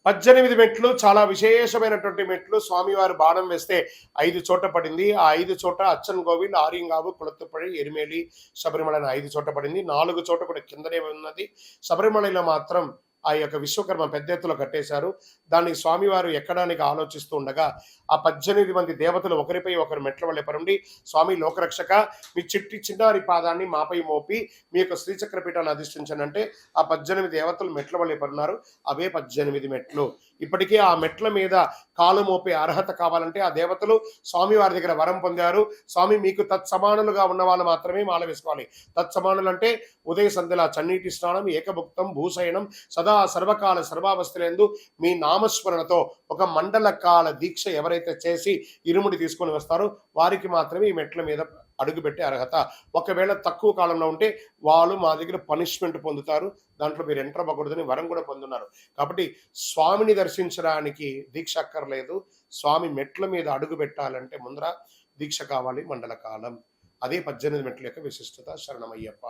18 మెట్లు చాలా విశేషమైనటువంటి మెట్లు. స్వామివారు బాణం వేస్తే 5 చోట్ల పడింది. ఆ 5 చోట్ల అచ్చన్‌కోవిల్, ఆర్యంగావు, కుళత్తుపడి, ఎరిమేలి, శబరిమల అని 5 చోట్ల పడింది. 4 చోట్ల కూడా కిందనే ఉన్నది. శబరిమలలో మాత్రం ఆ యొక్క విశ్వకర్మ పెద్ద ఎత్తులో కట్టేశారు. దాన్ని స్వామివారు ఎక్కడానికి ఆలోచిస్తూ ఉండగా ఆ 18 మంది దేవతలు ఒకరిపై ఒకరు మెట్ల వలె పరుండి, స్వామి లోకరక్షక, మీ చిన్నారి పాదాన్ని మాపై మోపి మీ యొక్క శ్రీచక్ర పీఠాన్ని అధిష్ఠించండి అంటే ఆ 18 దేవతలు మెట్ల వలె పరున్నారు. అవే 18 మెట్లు. ఇప్పటికే ఆ మెట్ల మీద కాలు మోపే అర్హత కావాలంటే ఆ దేవతలు స్వామివారి దగ్గర వరం పొందారు. స్వామి మీకు తత్సమానులుగా ఉన్న వాళ్ళు మాత్రమే మాల వేసుకోవాలి. తత్సమానులు అంటే ఉదయ సంధ్యల చన్నీటి స్నానం, ఏకభుక్తం, భూశయనం, సదా సర్వకాల సర్వావస్థలందు మీ నామస్మరణతో ఒక మండల కాల దీక్ష ఎవరైతే చేసి ఇరుముడి తీసుకొని వస్తారో వారికి మాత్రమే ఈ మెట్ల మీద అడుగుపెట్టే అర్హత. ఒకవేళ తక్కువ కాలంలో ఉంటే వాళ్ళు మా దగ్గర పనిష్మెంట్ పొందుతారు. దాంట్లో మీరు ఎంటర్ అవ్వకూడదని వరం కూడా పొందున్నారు. కాబట్టి స్వామిని దర్శించడానికి దీక్ష అక్కర్లేదు. స్వామి మెట్ల మీద అడుగు పెట్టాలంటే ముందర దీక్ష కావాలి, మండల కాలం. అదే 18 మెట్ల యొక్క విశిష్టత. శరణమయ్యప్ప.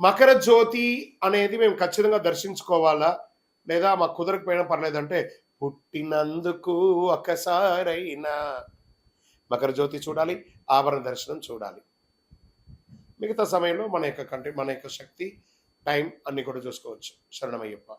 మకర జ్యోతి అనేది మేము ఖచ్చితంగా దర్శించుకోవాలా, లేదా మాకు కుదరకపోయినా పర్లేదంటే పుట్టినందుకు ఒకసారైనా మకర జ్యోతి చూడాలి, ఆభరణ దర్శనం చూడాలి. మిగతా సమయంలో మన యొక్క శక్తి, టైం అన్ని కూడా చూసుకోవచ్చు. శరణమయ్యప్ప.